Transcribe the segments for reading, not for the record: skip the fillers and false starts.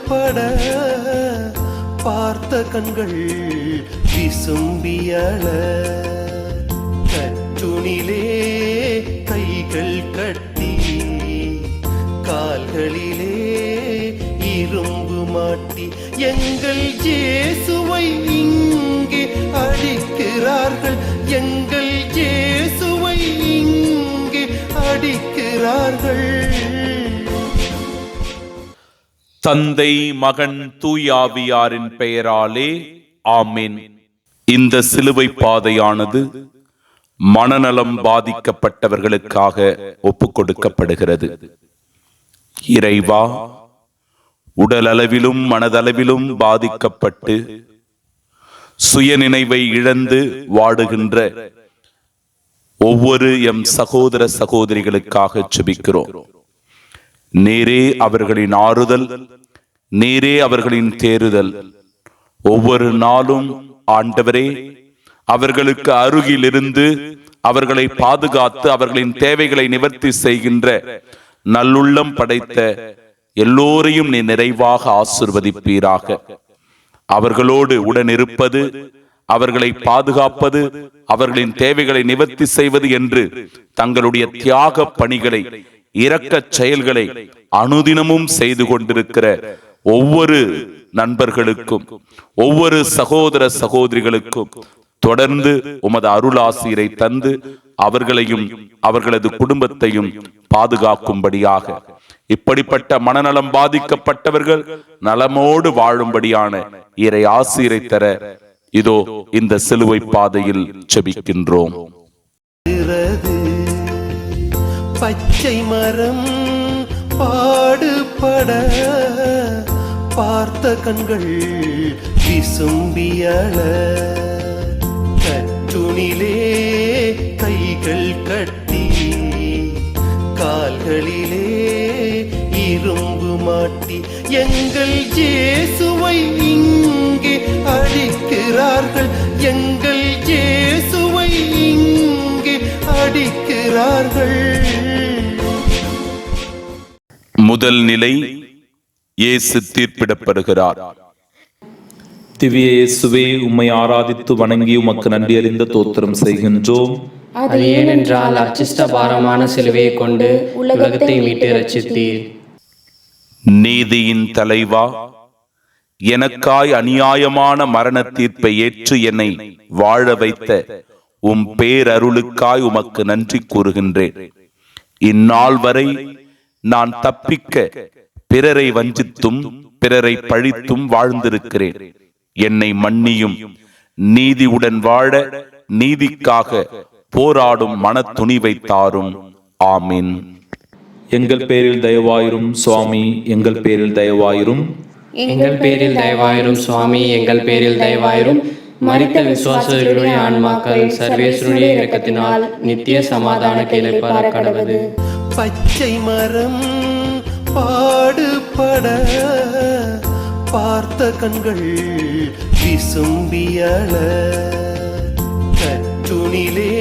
பாடுபட பார்த்த கண்கள் விசும்பியள கற்றுணிலே கைகள் கட்டி கால்களிலே இரும்பு மாட்டி எங்கள் இயேசுவை இங்கே அடிக்கிறார்கள், எங்கள் இயேசுவை இங்கே அடிக்கிறார்கள். தந்தை, மகன், தூயாவியாரின் பெயராலே ஆமென். இந்த சிலுவை பாதையானது மனநலம் பாதிக்கப்பட்டவர்களுக்காக ஒப்புக் கொடுக்கப்படுகிறது. இறைவா, உடலளவிலும் மனதளவிலும் பாதிக்கப்பட்டு சுயநினைவை இழந்து வாடுகின்ற ஒவ்வொரு எம் சகோதர சகோதரிகளுக்காக ஜெபிக்கிறோம். நீரே அவர்களின் ஆறுதல், நீரே அவர்களின் தேறுதல். ஒவ்வொரு நாளும் ஆண்டவரே அவர்களுக்கு அருகில் இருந்து அவர்களை பாதுகாத்து அவர்களின் தேவைகளை நிவர்த்தி செய்கின்ற நல்லுள்ளம் படைத்த எல்லோரையும் நீ நிறைவாக ஆசீர்வதிப்பீராக. அவர்களோடு உடனிருப்பது, அவர்களை பாதுகாப்பது, அவர்களின் தேவைகளை நிவர்த்தி செய்வது என்று தங்களுடைய தியாக பணிகளை, இரக்க செயல்களை அனுதினமும் செய்து கொண்டிருக்கிற ஒவ்வொரு நண்பர்களுக்கும், ஒவ்வொரு சகோதர சகோதரிகளுக்கும் தொடர்ந்து உமது அருளாசிரை தந்து அவர்களையும் அவர்களது குடும்பத்தையும் பாதுகாக்கும்படியாக, இப்படிப்பட்ட மனநலம் பாதிக்கப்பட்டவர்கள் நலமோடு வாழும்படியான இறை ஆசிரை தர இதோ இந்த சிலுவை பாதையில் ஜெபிக்கின்றோம். பச்சை மரம் பாடுபட பார்த்த கண்கள் விசும்பியள கற்றுணிலே கைகள் கட்டி கால்களிலே இரும்பு மாட்டி எங்கள் இயேசுவை இங்கே அடிக்கிறார்கள், எங்கள் இயேசுவை இங்கே அடிக்கிறார்கள். முதல் நிலை, இயேசு தீர்ப்பிடப்படுகிறார். திவ்ய இயேசுவே, உம்மை ஆராதித்து வணங்கி உமக்கு நன்றி அறிந்த தோத்திரம் செய்கின்றோம். அது ஏனென்றால் அச்சிஷ்ட பாரமான சிலுவையை கொண்டு உலகத்தை மீட்டு ரட்சித்தீர். நீதியின் தலைவா, எனக்காய் அநியாயமான மரண தீர்ப்பை ஏற்று என்னை வாழ வைத்த உம் பேரருளுக்காய் உமக்கு நன்றி கூறுகின்றேன். இந்நாள் வரை நான் தப்பிக்க பிறரை வஞ்சித்தும் பிறரை பழித்தும் வாழ்ந்திருக்கிறேன். என்னை மன்னியும். நீதியுடன் வாழ நீதிக்காக போராடும் மன துணிவை தாரும். ஆமீன். எங்கள் பேரில் தயவாயிரும் சுவாமி, எங்கள் பேரில் தயவாயிரும். எங்கள் பேரில் தயவாயிரும் சுவாமி, எங்கள் பேரில் தயவாயிரும். மரித்த விசுவாசிகளுடைய ஆன்மாக்கள் சர்வேஸ்வருடைய இரக்கத்தினால் நித்திய சமாதான இளைப்பாற கடவது. பச்சை மரம் பாடுபட பார்த்த கண்கள் விசும்பியள கற்றுணிலே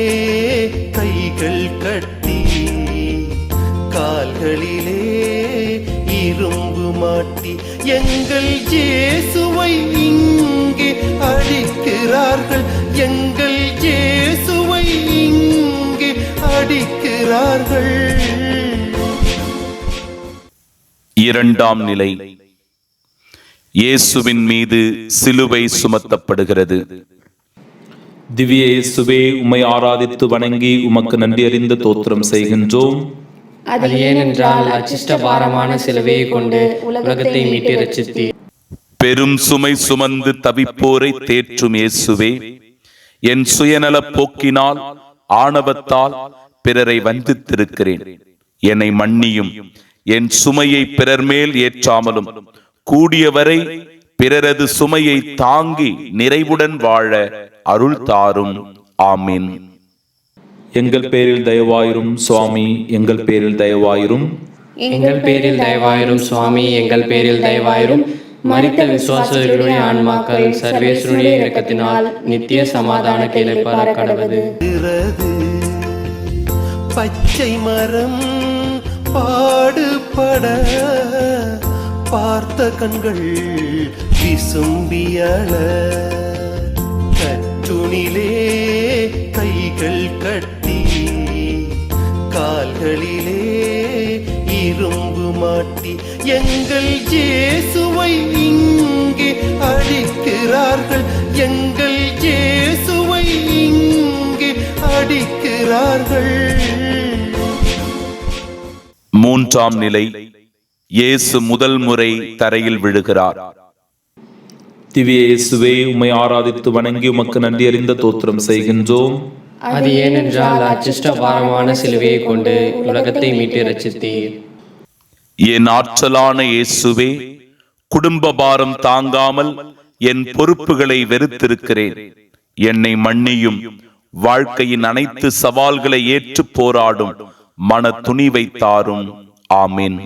கைகள் கட்டி கால்களிலே இரும்பு மாட்டி எங்கள் இயேசுவை இங்கே அடிக்கிறார்கள், எங்கள் இயேசுவை இங்கே அடிக்கிறார்கள். இரண்டாம் நிலை, இயேசுவின் மீது சிலுவை சுமத்தப்படுகிறது. திவ்ய இயேசுவே, உம்மை ஆராதித்து வணங்கி உமக்கு நன்றி அறிந்த தோத்திரம் செய்கின்றோம். அது ஏனென்றால் அச்சிஷ்ட பாரமான சிலுவையை கொண்டு உலகத்தை மீட்டு ரட்சித்தீர். பெரும் சுமை சுமந்து தவிப்போரை தேற்றும் இயேசுவே, என் சுயநல போக்கினால் ஆணவத்தால் பிறரை வஞ்சித்திருக்கிறேன். என்னை மன்னியும். என் சுமையை பிறர் மேல் ஏற்றாமலும் கூடியவரை பிறரது சுமையை தாங்கி நிறைவுடன் வாழ அருள் தாரும். ஆமீன். எங்கள் பேரில் தயவாயிரும் சுவாமி, எங்கள் பேரில் தயவாயிரும். எங்கள் பேரில் தயவாயிரும் சுவாமி, எங்கள் பேரில் தயவாயிரும். மரித்த விசுவாசிகளுடைய ஆன்மாக்கள் சர்வேஸ்வருடைய இரக்கத்தினால் நித்திய சமாதான இளைப்பாற கடவது. பச்சை மரம் பாடுபட பார்த்த கண்கள் விசும்பியள, கற்றுணிலே கைகள் கட்டி கால்களிலே இரும்பு மாட்டி எங்கள் இயேசுவை இங்கே அடிக்கிறார்கள், எங்கள் இயேசுவை இங்கே அடிக்கிறார்கள். மூன்றாம் நிலை, இயேசு முதல் முறை தரையில் விழுகிறார். திவ்ய இயேசுவே, உம்மை ஆராதித்து வணங்கி உமக்கு நன்றி அறிந்த தோத்திரம் செய்கின்றோம். அது ஏனென்றால் அச்சிஷ்ட பாரமான சிலுவையை கொண்டு உலகத்தை மீட்டு ரட்சித்தீர். என் ஆற்றலான இயேசுவே, குடும்ப பாரம் தாங்காமல் என் பொறுப்புகளை வெறுத்திருக்கிறேன். என்னை மன்னியும். வாழ்க்கையின் அனைத்து சவால்களை ஏற்று போராடும் மன துணிவை தாரும். ஆமீன்.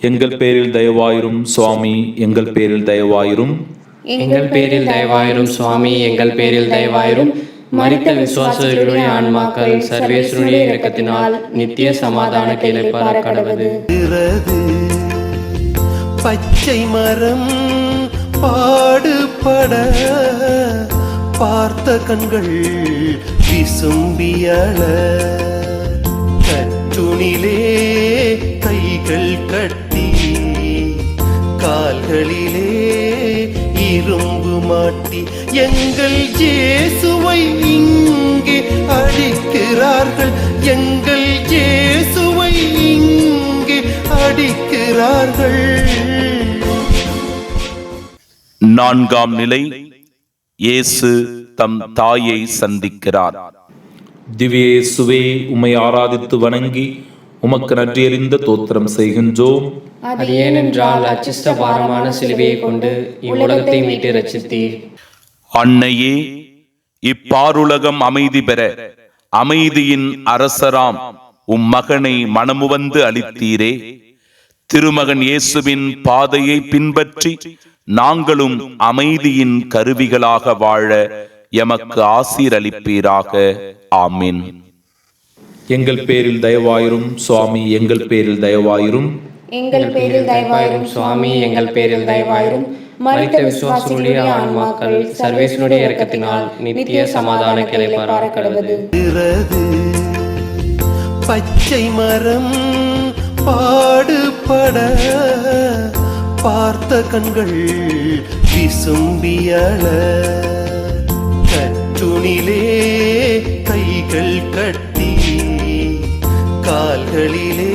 எங்கள் பேரில் தயவாயிரும் சுவாமி, எங்கள் பேரில் தயவாயிரும். எங்கள் பேரில் தயவாயிரும் சுவாமி, எங்கள் பேரில் தயவாயிரும். மரித்த விசுவாசிகளுடைய ஆன்மாக்கள் சர்வேஸ்வருடைய இரக்கத்தினால் நித்திய சமாதான இளைப்பாற கடவது. பச்சை மரம் பாடுபட பார்த்த கண்கள் விசும்பியள, கற்றுணிலே கைகள் கட்டி கால்களிலே இரும்பு மாட்டி எங்கள் இயேசுவை இங்கே அடிக்கிறார்கள், எங்கள் இயேசுவை இங்கே அடிக்கிறார்கள். நான்காம் நிலை, இயேசு தம் தாயை சந்திக்கிறார். திவ்ய இயேசுவே, உம்மை ஆராதித்து வணங்கி உமக்கு நன்றி அறிந்த தோத்திரம் செய்கின்றோம். அது ஏனென்றால் அச்சிஷ்ட பாரமான சிலுவையை கொண்டு இவ்வுலகத்தை மீட்டு ரட்சித்தீர். அன்னையே, இப்பாருலகம் அமைதி பெற அமைதியின் அரசராம் உம் மகனை மனமுவந்து அளித்தீரே. திருமகன் இயேசுவின் பாதையை பின்பற்றி நாங்களும் அமைதியின் கருவிகளாக வாழ எமக்கு ஆசீரளிப்பீராக. ஆமீன். எங்கள் பேரில் தயவாயிரும் சுவாமி, எங்கள் பேரில் தயவாயிரும். எங்கள் பேரில் தயவாயிரும் சுவாமி, எங்கள் பேரில் தயவாயிரும். மரித்த விசுவாசிகளுடைய ஆன்மாக்கள் சர்வேஸ்வருடைய இரக்கத்தினால் நித்திய சமாதான இளைப்பாற கடவது. பச்சை மரம் பாடுபட பார்த்த கண்கள் விசும்பியள, கற்றுணிலே கைகள் கட்டி கால்களிலே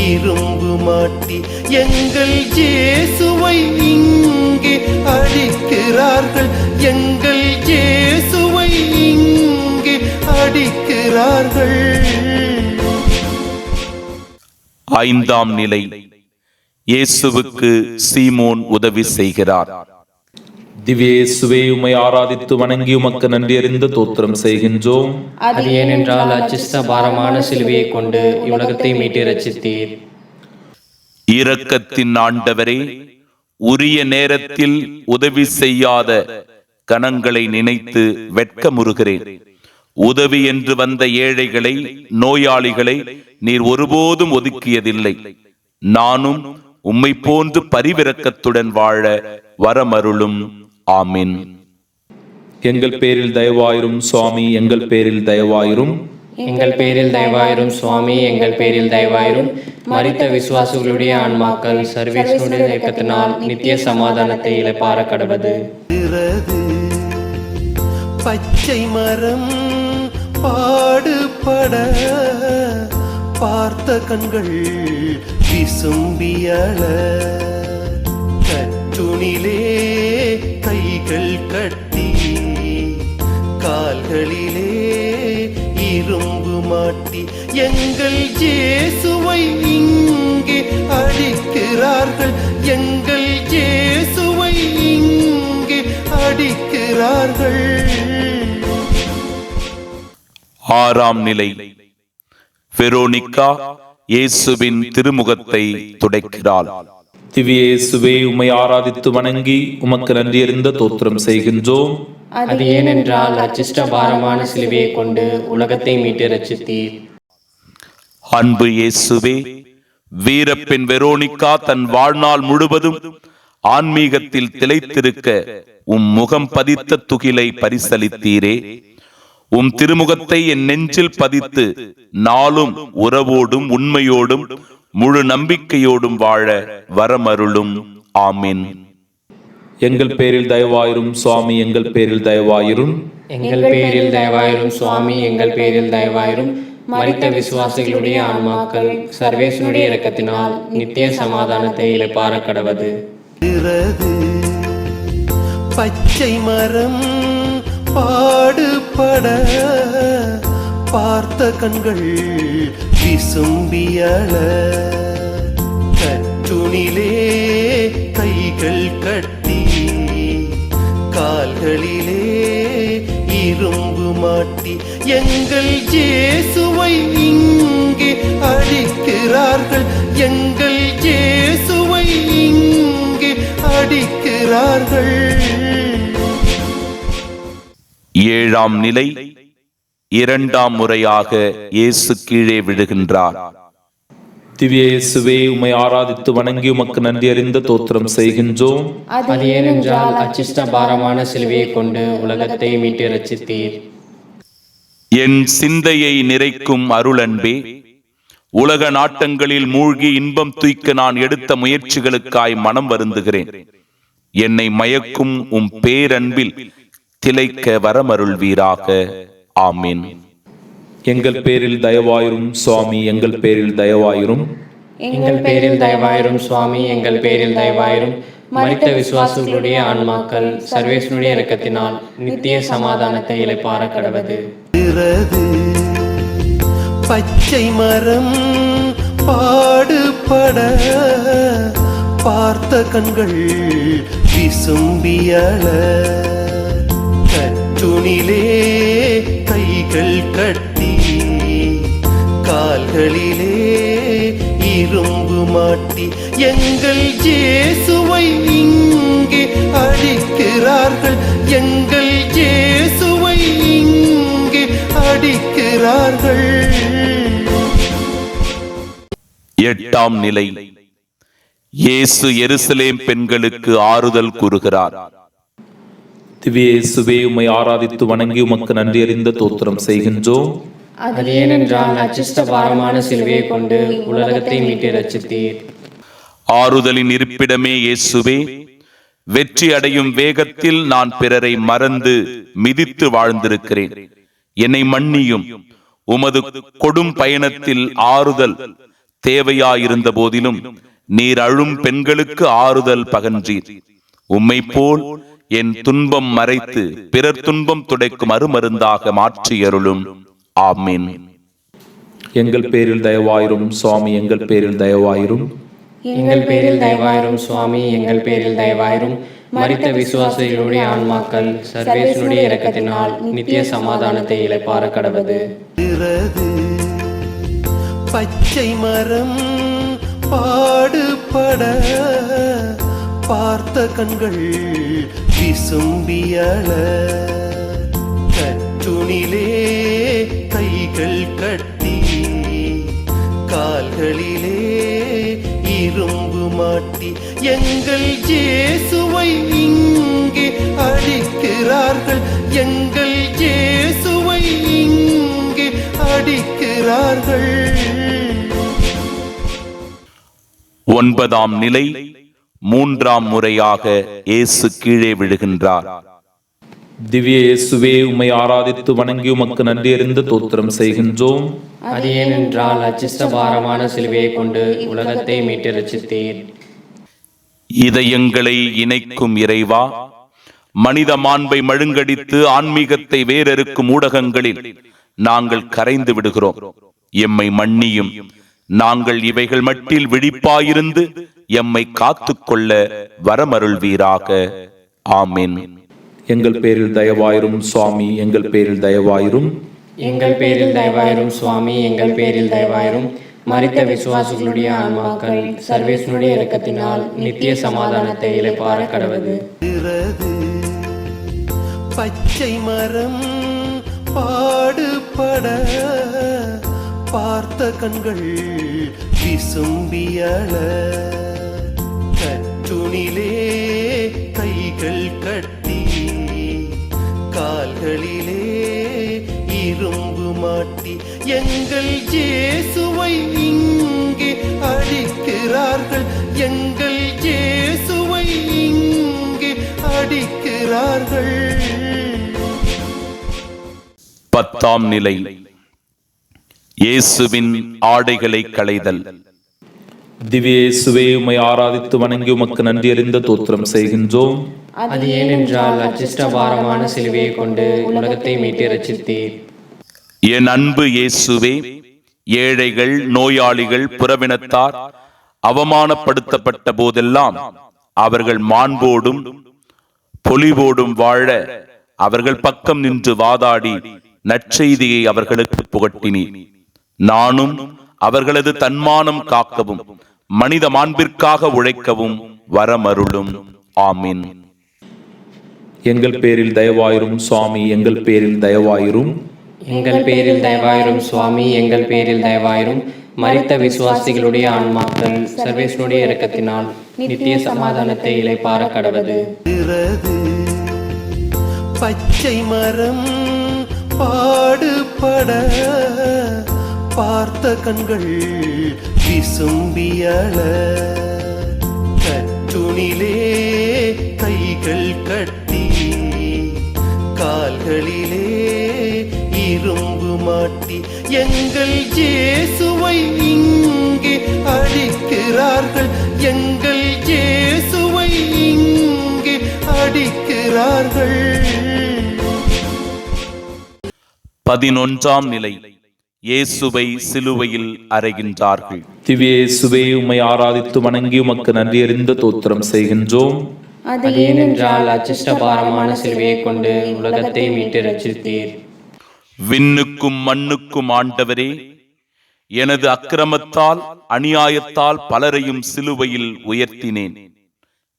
இரும்பு மாட்டி எங்கள் இயேசுவை இங்கே அடிக்கிறார்கள், எங்கள் இயேசுவை இங்கே அடிக்கிறார்கள். ஐந்தாம் நிலை, இயேசுவுக்கு சீமோன் உதவி செய்கிறார். திவ்ய இயேசுவே, உம்மை ஆராதித்து வணங்கி உமக்கு நன்றி அறிந்த தோத்திரம் செய்கின்றோம். அது ஏனென்றால் அச்சிஷ்ட பாரமான சிலுவையை கொண்டு இவ்வுலகத்தை மீட்டு ரட்சித்தீர். இரக்கத்தின் ஆண்டவரே, உரிய நேரத்தில் உதவி செய்யாத கணங்களை நினைத்து வெட்கமுறுகிறேன். உதவி என்று வந்த ஏழைகளை, நோயாளிகளை நீர் ஒருபோதும் ஒதுக்கியதில்லை. நானும் உம்மை போன்று பரிவிரக்கத்துடன் வாழ வரமருளும். ஆமீன். எங்கள் பேரில் தயவாயிரும் சுவாமி, எங்கள் பேரில் தயவாயிரும். எங்கள் பேரில் தயவாயிரும் சுவாமி, எங்கள் பேரில் தயவாயிரும். மரித்த விசுவாசிகளுடைய ஆன்மாக்கள் சர்வேஸ்வருடைய இரக்கத்தினால் நித்திய சமாதானத்தை இளைப்பாற கடவது. பச்சை மரம் பாடுபட பார்த்த கண்கள் விசும்பியள, கற்றுணிலே கைகள் கட்டி கால்களிலே இரும்பு மாட்டி எங்கள் இயேசுவை இங்கே அடிக்கிறார்கள், எங்கள் இயேசுவை இங்கே அடிக்கிறார்கள். ஆறாம் நிலை, வெரோனிகா இயேசுவின் திருமுகத்தை துடைக்கிறாள். திவ்ய இயேசுவே, உம்மை ஆராதித்து வணங்கி உமக்கு நன்றி அறிந்த தோத்திரம் செய்கின்றோம். அது ஏனென்றால் அச்சிஷ்ட பாரமான சிலுவையை கொண்டு உலகத்தை மீட்டு ரட்சித்தீர். அன்பு இயேசுவே, வீரப்பெண் வெரோனிகா தன் வாழ்நாள் முழுவதும் ஆன்மீகத்தில் திளைத்திருக்க முகம் பதித்த துகிலை பரிசளித்தீரே. திருமுகத்தை என் நெஞ்சில் பதித்து நாளும் உறவோடும் உண்மையோடும் முழு நம்பிக்கையோடும் வாழ வரமருளும். ஆமீன். எங்கள் பேரில் தயவாயிரும் சுவாமி, எங்கள் பேரில் தயவாயிரும். எங்கள் பேரில் தயவாயிரும் சுவாமி, எங்கள் பேரில் தயவாயிரும். மரித்த விசுவாசிகளுடைய ஆன்மாக்கள் சர்வேசனுடைய இரக்கத்தினால் நித்திய சமாதானத்தை இளைப்பாற கடவது. பச்சை மரம் பாடுபட பார்த்த கண்கள் விசும்பியல, கற்றுணிலே கைகள் கட்டி கால்களிலே இரும்பு மாட்டி எங்கள் இயேசுவை இங்கே அடிக்கிறார்கள், எங்கள் இயேசுவை இங்கே அடிக்கிறார்கள். ஏழாம் நிலை. இரண்டாம் முறையாக இயேசு கீழே விழுகின்றார். திவ்ய இயேசுவே, உம்மை ஆராதித்து வணங்கி உமக்கு நன்றி அறிந்த தோத்திரம் செய்கின்றோம். அது ஏனென்றால் அச்சிஷ்ட பாரமான சிலுவையை கொண்டு உலகத்தை மீட்டு ரட்சித்தீர். என் சிந்தையை நிறைக்கும் அருளன்பே, உலக நாட்டங்களில் மூழ்கி இன்பம் தூய்க்க நான் எடுத்த முயற்சிகளுக்காய் மனம் வருந்துகிறேன். என்னை மயக்கும் பேரன்பில் திளைக்க வரமருள்வீராக. ஆமீன். எங்கள் பேரில் தயவாயிரும் சுவாமி, எங்கள் பேரில் தயவாயிரும். எங்கள் பேரில் தயவாயிரும் சுவாமி, எங்கள் பேரில் தயவாயிரும். மரித்த விசுவாசிகளுடைய ஆன்மாக்கள் சர்வேசனுடைய இரக்கத்தினால் நித்திய சமாதானத்தை இளைப்பாற கடவது. பச்சை மரம் பாடுபட பார்த்த கண்கள் விசும்பியல, கற்றுணிலே கைகள் கட்டி கால்களிலே இரும்பு மாட்டி எங்கள் இயேசுவை இங்கே அடிக்கிறார்கள், எங்கள் இயேசுவை இங்கே அடிக்கிறார்கள். எட்டாம் நிலை. இயேசு எருசலேம் பெண்களுக்கு ஆறுதல் கூறுகிறார். திவ்ய இயேசுவே, உம்மை ஆராதித்து வணங்கி உமக்கு நன்றி அறிந்த தோத்திரம் செய்கின்றோம். அது ஏனென்றால் அச்சிஷ்ட பாரமான சிலுவையை கொண்டு உலகத்தை மீட்டு ரட்சித்தீர். ஆறுதலின் இருப்பிடமே இயேசுவே, வெற்றி அடையும் வேகத்தில் நான் பிறரை மறந்து மிதித்து வாழ்ந்திருக்கிறேன். என்னை மன்னியும். உமது கொடும் பயணத்தில் ஆறுதல் தேவையாயிருந்த போதிலும் நீர் அழும் பெண்களுக்கு ஆறுதல் பகன்றீர். உம்மை போல் என் துன்பம் மறைத்து பிறர் துன்பம் துடைக்கும் அருமருந்தாக மாற்றியருளும். ஆமீன். எங்கள் பேரில் தயவாயிரும் சுவாமி, எங்கள் பேரில் தயவாயிரும். எங்கள் பேரில் தயவாயிரும் சுவாமி, எங்கள் பேரில் தயவாயிரும். மரித்த விசுவாசிகளுடைய ஆன்மாக்கள் சர்வேசனுடைய இரக்கத்தினால் நித்திய சமாதானத்தை இளைப்பாற கடவது. பச்சை மரம் பாடுபட பார்த்த கண்கள் விசும்பியல, கற்றுணிலே கைகள் கட்டி கால்களிலே இரும்பு மாட்டி எங்கள் இயேசுவை இங்கே அடிக்கிறார்கள், எங்கள் இயேசுவை இங்கே அடிக்கிறார்கள். ஒன்பதாம் நிலை. மூன்றாம் முறையாக இயேசு கீழே விழுகின்றார். திவ்ய இயேசுவே, உம்மை ஆராதித்து வணங்கி உமக்கு நன்றி அறிந்த தோத்திரம் செய்கின்றோம். அது ஏனென்றால் அச்சிஷ்ட பாரமான சிலுவையை கொண்டு உலகத்தை மீட்டு ரட்சித்தீர். இதயங்களை இணைக்கும் இறைவா, மனித மாண்பை மழுங்கடித்து ஆன்மீகத்தை வேறறுக்கும் ஊடகங்களில் நாங்கள் கரைந்து விடுகிறோம். எம்மை மன்னியும். நாங்கள் இவைகள் மட்டில் விழிப்பாயிருந்து எம்மை காத்துக்கொள்ள வரமருள்வீராக. ஆமீன். எங்கள் பேரில் தயவாயிரும் சுவாமி, எங்கள் பேரில் தயவாயிரும். எங்கள் பேரில் தயவாயிரும் சுவாமி, எங்கள் பேரில் தயவாயிரும். மரித்த விசுவாசிகளுடைய ஆன்மாக்கள் சர்வேசனுடைய இரக்கத்தினால் நித்திய சமாதானத்தை இளைப்பாற கடவது. பச்சை மரம் பாடுபட பார்த்த கண்கள் விசும்பியள, கற்றுணிலே கைகள் கட்டி கால்களிலே இரும்பு மாட்டி எங்கள் இயேசுவை இங்கே அடிக்கிறார்கள், எங்கள் இயேசுவை இங்கே அடிக்கிறார்கள். 10ஆம் நிலை. இயேசுவின் ஆடைகளை களைதல். திவ்ய இயேசுவே, உம்மை ஆராதித்து வணங்கி உமக்கு நன்றி அறிந்த தோத்திரம் செய்கின்றோம். அது ஏனென்றால் அச்சிஷ்ட பாரமான சிலுவையை கொண்டு உலகத்தை மீட்டு ரட்சித்தீர். என் அன்பு இயேசுவே, ஏழைகள், நோயாளிகள், புறவினத்தார் அவமானப்படுத்தப்பட்ட போதெல்லாம் அவர்கள் மாண்போடும் பொலிவோடும் வாழ அவர்கள் பக்கம் நின்று வாதாடி நற்செய்தியை அவர்களுக்கு புகட்டினீர். நானும் அவர்களது தன்மானம் காக்கவும் மனித மாண்பிற்காக உழைக்கவும் வரமருளும். ஆமீன். எங்கள் பேரில் தயவாயிரும் சுவாமி, எங்கள் பேரில் தயவாயிரும். எங்கள் பேரில் தயவாயிரும் சுவாமி, எங்கள் பேரில் தயவாயிரும். மரித்த விசுவாசிகளுடைய ஆன்மாக்கள் சர்வேஸ்வருடைய இரக்கத்தினால் நித்திய சமாதானத்தை இளைப்பாற கடவது. பச்சை மரம் பாடுபட பார்த்த கண்கள் விசும்பியள, கற்றுணிலே கைகள் கட்டி கால்களிலே இரும்பு மாட்டி எங்கள் இயேசுவை இங்கே அடிக்கிறார்கள், எங்கள் இயேசுவை இங்கே அடிக்கிறார்கள். 11ஆம் நிலை. இயேசுவை சிலுவையில் அறைகின்றார்கள். திவ்ய இயேசுவே, உம்மை ஆராதித்து வணங்கி உமக்கு நன்றி அறிந்த தோத்திரம் செய்கின்றோம். அது ஏனென்றால் அச்சிஷ்ட பாரமான சிலுவையை கொண்டு உலகத்தை மீட்டு ரட்சித்தீர். விண்ணுக்கும் மண்ணுக்கும் ஆண்டவரே, எனது அக்கிரமத்தால் அநியாயத்தால் பலரையும் சிலுவையில் உயர்த்தினேன்.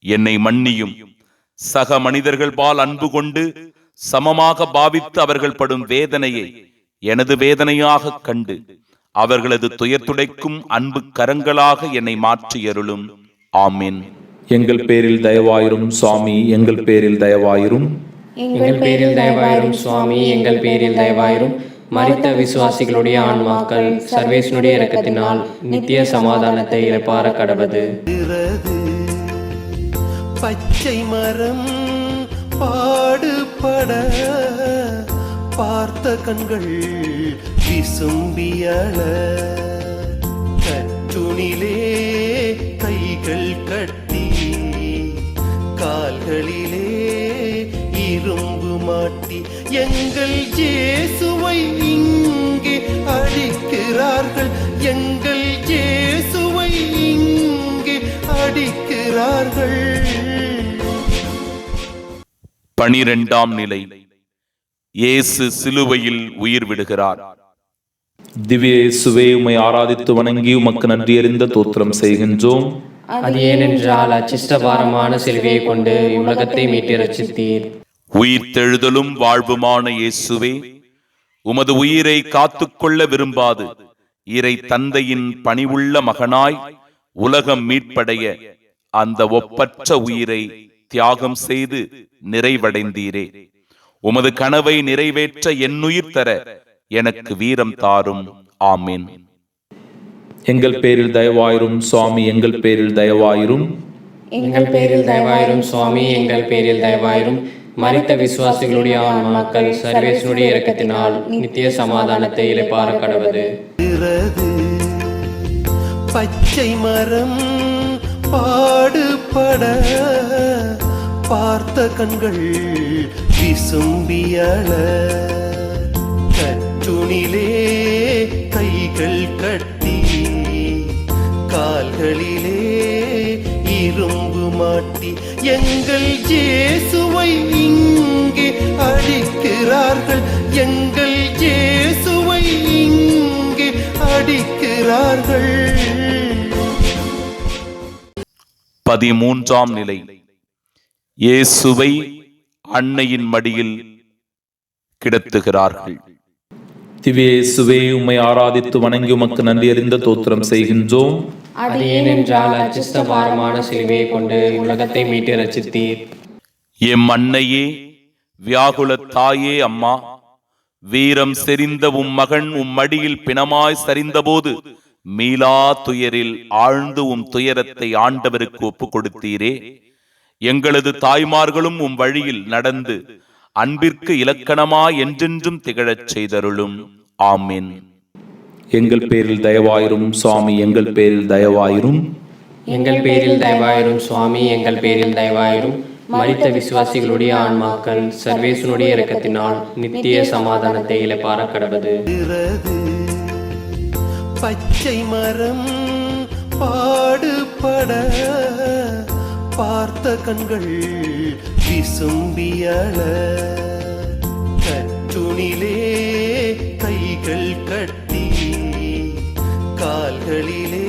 என்னை மன்னியும். சக மனிதர்கள் பால் அன்பு கொண்டு சமமாக பாவித்து அவர்கள் படும் வேதனையை எனது வேதனையாக கண்டு அவர்களது துயர் துடைக்கும் அன்பு கரங்களாக என்னை மாற்றியருளும். ஆமீன். எங்கள் பேரில் தயவாயிரும் சுவாமி, எங்கள் பேரில் தயவாயிரும். எங்கள் பேரில் தயவாயிரும் சுவாமி, எங்கள் பேரில் தயவாயிரும். மரித்த விசுவாசிகளுடைய ஆன்மாக்கள் சர்வேஸ்வருடைய இரக்கத்தினால் நித்திய சமாதானத்தை இளைப்பாற கடவது. பச்சை மரம் பாடுபட பார்த்த கண்கள் விசும்பியள, கற்றுணிலே கைகள் கட்டி கால்களிலே இரும்பு மாட்டி எங்கள் இயேசுவை இங்கே அடிக்கிறார்கள், எங்கள் இயேசுவை இங்கே அடிக்கிறார்கள். 12ஆம் நிலை. இயேசு சிலுவையில் உயிர் விடுகிறார். திவ்ய இயேசுவே, உம்மை ஆராதித்து வணங்கி உமக்கு நன்றி அறிந்த தோத்திரம் செய்கின்றோம். அது ஏனென்றால் அச்சிஷ்ட பாரமான சிலுவையை கொண்டு உலகத்தை மீட்டு ரட்சித்தீர். உயிர்த்தெழுதலும் வாழ்வுமான இயேசுவே, உமது உயிரை காத்துக்கொள்ள விரும்பாது இறை தந்தையின் பணிவுள்ள மகனாய் உலகம் மீட்படைய அந்த ஒப்பற்ற உயிரை தியாகம் செய்து நிறைவடைந்தீரே. உமது கனவை நிறைவேற்ற என்னுயிர் தர எனக்கு வீரம் தாரும். ஆமீன். எங்கள் பேரில் தயவாயிரும் சுவாமி, எங்கள் பேரில் தயவாயிரும். எங்கள் பேரில் தயவாயிரும் சுவாமி, எங்கள் பேரில் தயவாயிரும். மரித்த விசுவாசிகளுடைய ஆன்மாக்கள் சர்வேஸ்வருடைய இரக்கத்தினால் நித்திய சமாதானத்தை இளைப்பாற கடவது. பச்சை மரம் பாடுபட பார்த்த கண்கள் விசும்பியள, கற்றுணிலே கைகள் கட்டி கால்களிலே இரும்பு மாட்டி எங்கள் இயேசுவை இங்கே அடிக்கிறார்கள், எங்கள் இயேசுவை இங்கே அடிக்கிறார்கள். 13ஆம் நிலை. இயேசுவை அன்னையின் மடியில் கிடத்துகிறார்கள். திவ்ய இயேசுவே, உம்மை ஆராதித்து வணங்கி உமக்கு நன்றி அறிந்த தோத்திரம் செய்கின்றோம். அது ஏனென்றால் அச்சிஷ்ட பாரமான சிலுவையை கொண்டு உலகத்தை மீட்டு ரட்சித்தீர். எம் அன்னையே, வியாகுல தாயே, அம்மா, வீரம் செறிந்த உம் மகன் உம் மடியில் பிணமாய் சரிந்தபோது மீளா துயரில் ஆழ்ந்து உம் துயரத்தை ஆண்டவருக்கு ஒப்புக் கொடுத்தீரே. எங்களது தாய்மார்களும் உம் வழியில் நடந்து அன்பிற்கு இலக்கணமாய் என்றென்றும் திகழச் செய்தருளும். ஆமீன். எங்கள் பேரில் தயவாயிரும் சுவாமி, எங்கள் பேரில் தயவாயிரும். எங்கள் பேரில் தயவாயிரும் சுவாமி, எங்கள் பேரில் தயவாயிரும். மரித்த விசுவாசிகளுடைய ஆன்மாக்கள் சர்வேசனுடைய இரக்கத்தினால் நித்திய சமாதானத்தை இளைப்பாற கடவது. பச்சை மரம் பாடுபட பார்த்த கண்கள் விசும்பியள, கற்றுணிலே கைகள் கட்டி கால்களிலே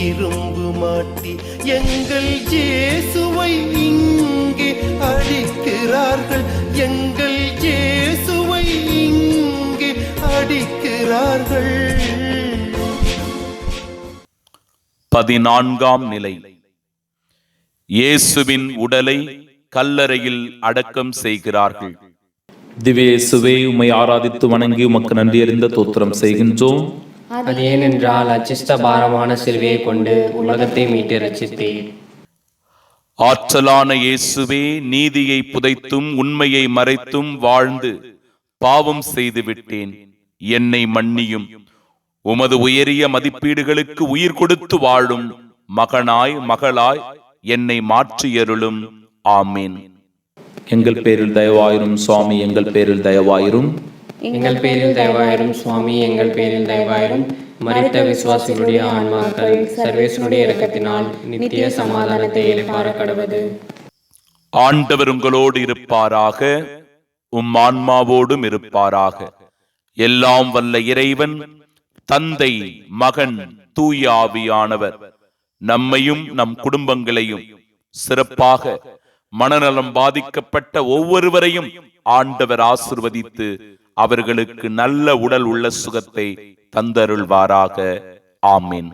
இரும்பு மாட்டி எங்கள் இயேசுவை இங்கே அடிக்கிறார்கள். எங்கள் இயேசுவை இங்கே அடிக்கிறார்கள். 14ஆம் நிலை. இயேசுவின் உடலை கல்லறையில் அடக்கம் செய்கிறார்கள். திவ்ய இயேசுவே, உம்மை ஆராதித்து வணங்கி உமக்கு நன்றி அறிந்த தோத்திரம் செய்கின்றோம். அது ஏனென்றால் அச்சிஷ்ட பாரமான சிலுவையை கொண்டு உலகத்தை மீட்டு ரட்சித்தீர். ஆற்றலான இயேசுவே, நீதியை புதைத்தும் உண்மையை மறைத்தும் வாழ்ந்து பாவம் செய்து விட்டேன், என்னை மன்னியும். உமது உயரிய மதிப்பீடுகளுக்கு உயிர் கொடுத்து வாழும் மகனாய் மகளாய் என்னை மாற்றியருளும். ஆமீன். எங்கள் பேரில் தயவாயிரும் சுவாமி, எங்கள் பேரில் தயவாயிரும். எங்கள் பேரில் தயவாயிரும் சுவாமி, எங்கள் பேரில் தயவாயிரும். மரித்த விசுவாசிகளுடைய ஆன்மாக்கள் சர்வேசனுடைய இரக்கத்தினால் நித்திய சமாதானத்தை இளைப்பாற கடவது. ஆண்டவர் உங்களோடு இருப்பாராக, உம் ஆன்மாவோடும் இருப்பாராக. எல்லாம் வல்ல இறைவன் தந்தை, மகன், தூய ஆவியானவர் நம்மையும் நம் குடும்பங்களையும், சிறப்பாக மனநலம் பாதிக்கப்பட்ட ஒவ்வொருவரையும் ஆண்டவர் ஆசிர்வதித்து அவர்களுக்கு நல்ல உடல் உள்ள சுகத்தை தந்தருள்வாராக. ஆமீன்.